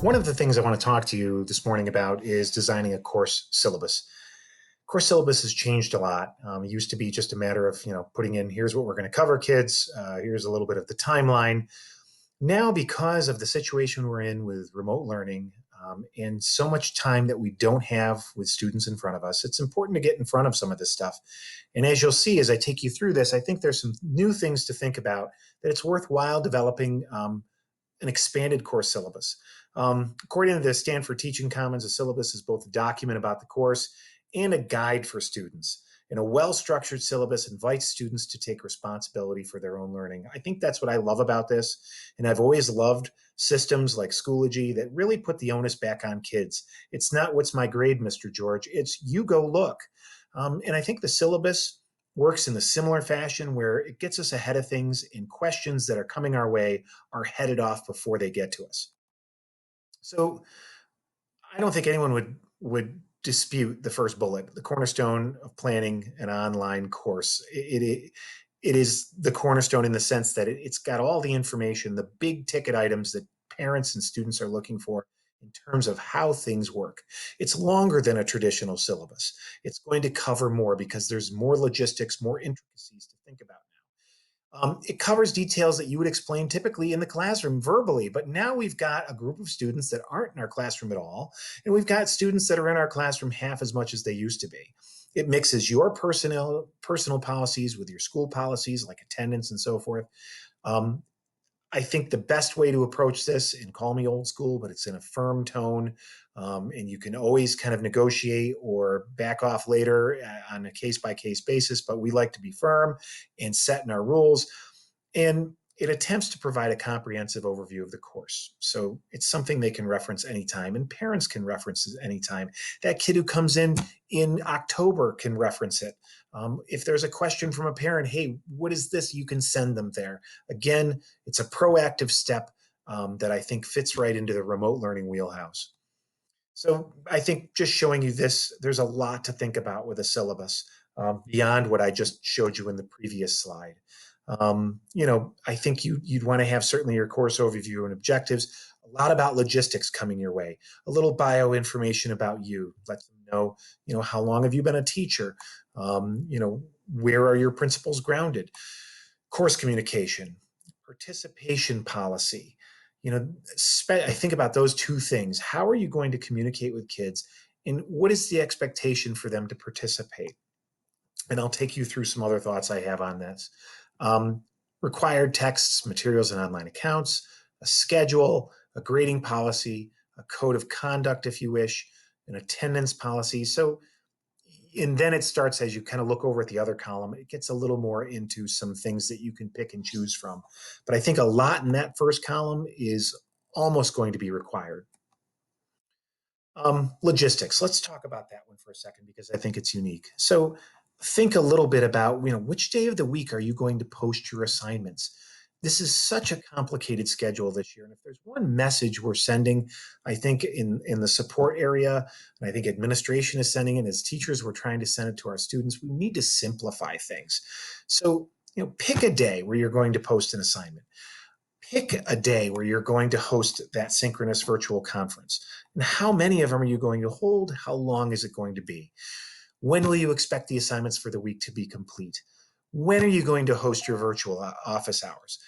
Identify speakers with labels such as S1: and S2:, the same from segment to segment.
S1: One of the things I want to talk to you this morning about is designing a course syllabus. Course syllabus has changed a lot. It used to be just a matter of, putting in, here's what we're going to cover, kids. Here's a little bit of the timeline. Now, because of the situation we're in with remote learning and so much time that we don't have with students in front of us, it's important to get in front of some of this stuff. And as you'll see, as I take you through this, I think there's some new things to think about that it's worthwhile developing an expanded course syllabus. According to the Stanford Teaching Commons, a syllabus is both a document about the course and a guide for students. And a well-structured syllabus invites students to take responsibility for their own learning. I think that's what I love about this. And I've always loved systems like Schoology that really put the onus back on kids. It's not what's my grade, Mr. George. It's you go look. And I think the syllabus works in a similar fashion where it gets us ahead of things and questions that are coming our way are headed off before they get to us. So I don't think anyone would dispute the first bullet, the cornerstone of planning an online course. It is the cornerstone in the sense that it's got all the information, the big ticket items that parents and students are looking for in terms of how things work. It's longer than a traditional syllabus. It's going to cover more because there's more logistics, more intricacies to think about. It covers details that you would explain typically in the classroom verbally, but now we've got a group of students that aren't in our classroom at all, and we've got students that are in our classroom half as much as they used to be. It mixes your personal policies with your school policies, like attendance and so forth. Um, I think the best way to approach this, and call me old school, but it's in a firm tone, and you can always kind of negotiate or back off later on a case-by-case basis, but we like to be firm and set in our rules. And it attempts to provide a comprehensive overview of the course. So it's something they can reference anytime, and parents can reference it anytime. That kid who comes in October can reference it. If there's a question from a parent, hey, what is this? You can send them there. Again, it's a proactive step that I think fits right into the remote learning wheelhouse. So I think just showing you this, there's a lot to think about with a syllabus beyond what I just showed you in the previous slide. I think you'd want to have certainly your course overview and objectives, a lot about logistics coming your way, a little bio information about you, let them know, how long have you been a teacher? Where are your principles grounded? Course communication, participation policy. I think about those two things. How are you going to communicate with kids? And what is the expectation for them to participate? And I'll take you through some other thoughts I have on this. Um, Required texts, materials, and online accounts, a schedule, a grading policy, a code of conduct, if you wish, an attendance policy. So, and then it starts as you kind of look over at the other column, it gets a little more into some things that you can pick and choose from. But I think a lot in that first column is almost going to be required. Logistics. Let's talk about that one for a second because I think it's unique. So think a little bit about, which day of the week are you going to post your assignments? This is such a complicated schedule this year. And if there's one message we're sending, I think in the support area, and I think administration is sending it, as teachers, we're trying to send it to our students, we need to simplify things. So, pick a day where you're going to post an assignment. Pick a day where you're going to host that synchronous virtual conference. And how many of them are you going to hold? How long is it going to be? When will you expect the assignments for the week to be complete? When are you going to host your virtual office hours?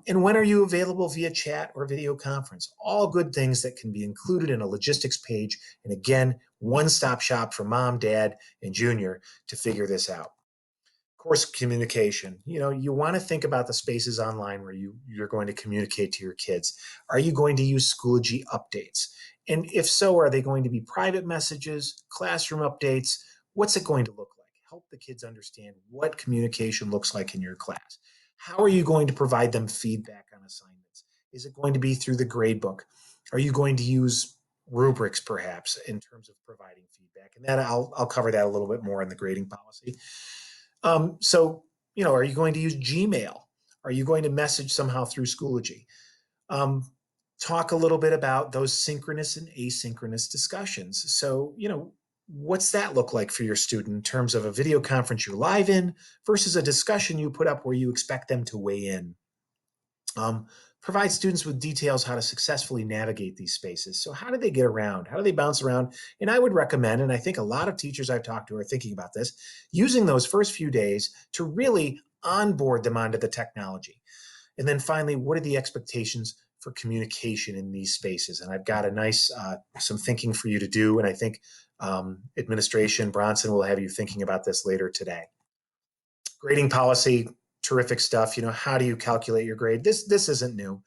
S1: And when are you available via chat or video conference? All good things that can be included in a logistics page. And again, one-stop shop for mom, dad, and junior to figure this out. Course communication. You want to think about the spaces online where you're going to communicate to your kids. Are you going to use Schoology updates? And if so, are they going to be private messages, classroom updates? What's it going to look like? Help the kids understand what communication looks like in your class. How are you going to provide them feedback on assignments? Is it going to be through the gradebook? Are you going to use rubrics perhaps in terms of providing feedback? And that I'll cover that a little bit more in the grading policy. Are you going to use Gmail? Are you going to message somehow through Schoology? Talk a little bit about those synchronous and asynchronous discussions. So, what's that look like for your student in terms of a video conference you're live in versus a discussion you put up where you expect them to weigh in? Provide students with details how to successfully navigate these spaces. So how do they get around? How do they bounce around? And I would recommend, and I think a lot of teachers I've talked to are thinking about this, using those first few days to really onboard them onto the technology. And then finally, what are the expectations for communication in these spaces? And I've got a nice, some thinking for you to do. And I think administration, Bronson will have you thinking about this later today. Grading policy, terrific stuff. How do you calculate your grade? This isn't new.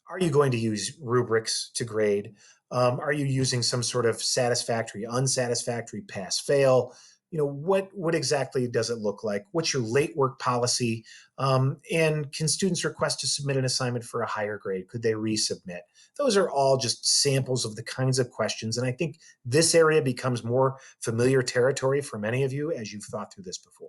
S1: Are you going to use rubrics to grade? Are you using some sort of satisfactory, unsatisfactory, pass, fail? What exactly does it look like? What's your late work policy? And can students request to submit an assignment for a higher grade? Could they resubmit? Those are all just samples of the kinds of questions. And I think this area becomes more familiar territory for many of you as you've thought through this before.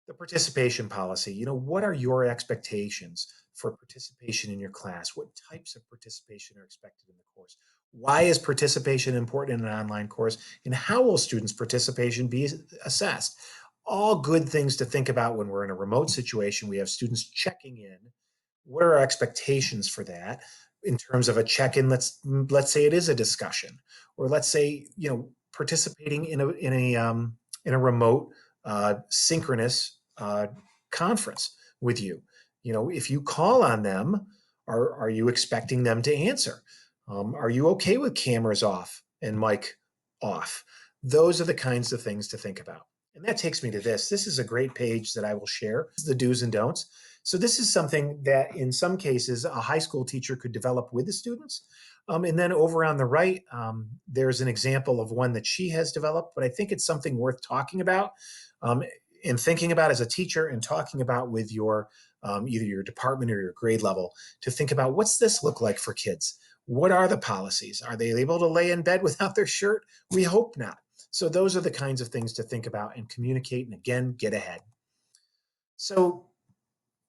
S1: The participation policy, what are your expectations for participation in your class? What types of participation are expected in the course? Why is participation important in an online course? And how will students' participation be assessed? All good things to think about when we're in a remote situation. We have students checking in. What are our expectations for that? In terms of a check-in, let's say it is a discussion, or let's say participating in a remote synchronous conference with you. If you call on them, are you expecting them to answer? Are you okay with cameras off and mic off? Those are the kinds of things to think about. And that takes me to this. This is a great page that I will share, the do's and don'ts. So this is something that in some cases a high school teacher could develop with the students. And then over on the right, there's an example of one that she has developed, but I think it's something worth talking about. And thinking about as a teacher and talking about with your either your department or your grade level to think about what's this look like for kids? What are the policies? Are they able to lay in bed without their shirt? We hope not. So those are the kinds of things to think about and communicate and again, get ahead. So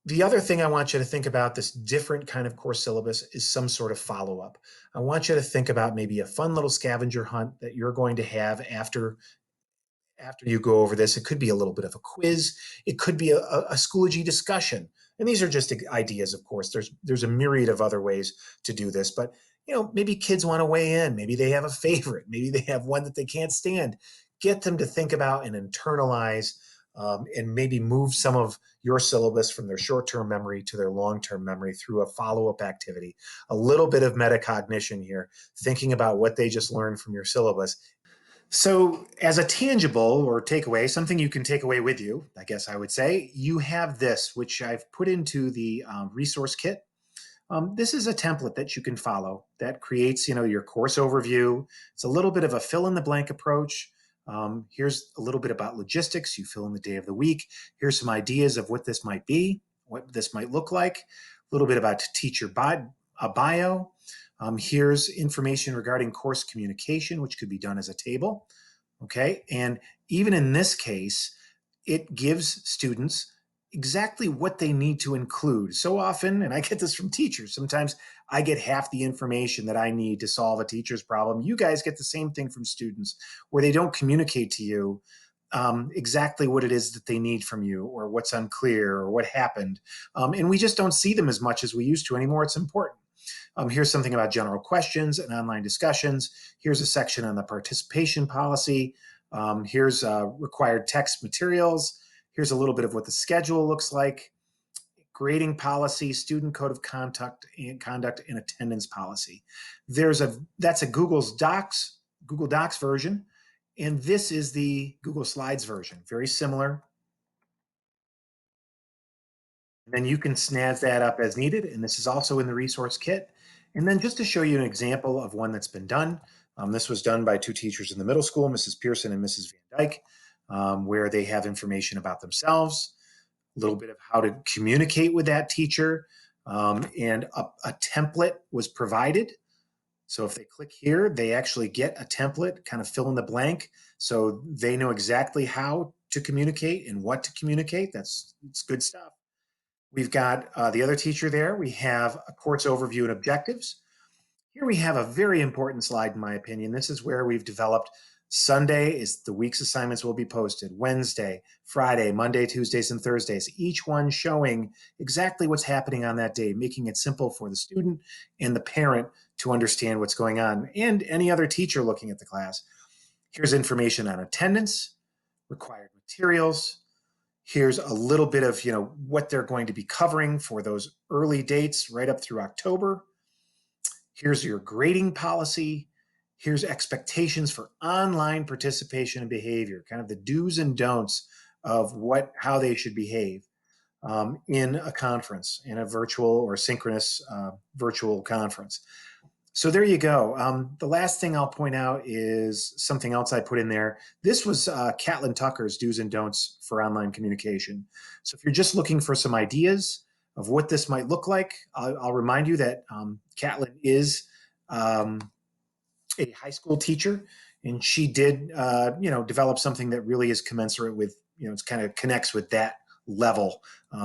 S1: the other thing I want you to think about this different kind of course syllabus is some sort of follow-up. I want you to think about maybe a fun little scavenger hunt that you're going to have after you go over this. It could be a little bit of a quiz. It could be a Schoology discussion. And these are just ideas, of course. There's a myriad of other ways to do this, but maybe kids want to weigh in. Maybe they have a favorite. Maybe they have one that they can't stand. Get them to think about and internalize and maybe move some of your syllabus from their short-term memory to their long-term memory through a follow-up activity. A little bit of metacognition here, thinking about what they just learned from your syllabus. So, as a tangible or takeaway, something you can take away with you, I guess I would say, you have this, which I've put into the resource kit. This is a template that you can follow that creates, your course overview. It's a little bit of a fill in the blank approach. Here's a little bit about logistics. You fill in the day of the week. Here's some ideas of what this might be, what this might look like. A little bit about teacher bio. Here's information regarding course communication, which could be done as a table. Okay. And even in this case, it gives students exactly what they need to include. So often, and I get this from teachers, sometimes I get half the information that I need to solve a teacher's problem. You guys get the same thing from students where they don't communicate to you exactly what it is that they need from you or what's unclear or what happened. And we just don't see them as much as we used to anymore. It's important. Here's something about general questions and online discussions. Here's a section on the participation policy. Here's required text materials. Here's a little bit of what the schedule looks like. Grading policy, student code of conduct and attendance policy. That's a Google Docs version, and this is the Google Slides version. Very similar. And then you can snazz that up as needed, and this is also in the resource kit. And then just to show you an example of one that's been done, this was done by two teachers in the middle school, Mrs. Pearson and Mrs. Van Dyke, where they have information about themselves, a little bit of how to communicate with that teacher, and a template was provided. So if they click here, they actually get a template, kind of fill in the blank, so they know exactly how to communicate and what to communicate. It's good stuff. We've got the other teacher there. We have a course overview and objectives. Here we have a very important slide, in my opinion. This is where we've developed Sunday is the week's assignments will be posted. Wednesday, Friday, Monday, Tuesdays, and Thursdays, each one showing exactly what's happening on that day, making it simple for the student and the parent to understand what's going on, and any other teacher looking at the class. Here's information on attendance, required materials. Here's a little bit of, what they're going to be covering for those early dates right up through October. Here's your grading policy. Here's expectations for online participation and behavior, kind of the do's and don'ts of how they should behave in a conference, in a virtual or synchronous virtual conference. So there you go. The last thing I'll point out is something else I put in there. This was Catlin Tucker's do's and don'ts for online communication. So if you're just looking for some ideas of what this might look like, I'll remind you that Catlin is a high school teacher, and she did, develop something that really is commensurate with, it kind of connects with that level.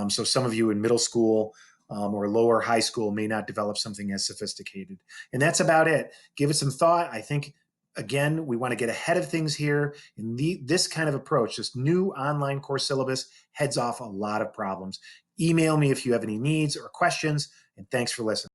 S1: So some of you in middle school or lower high school may not develop something as sophisticated. And that's about it. Give it some thought. I think, again, we want to get ahead of things here. And this kind of approach, this new online course syllabus, heads off a lot of problems. Email me if you have any needs or questions, and thanks for listening.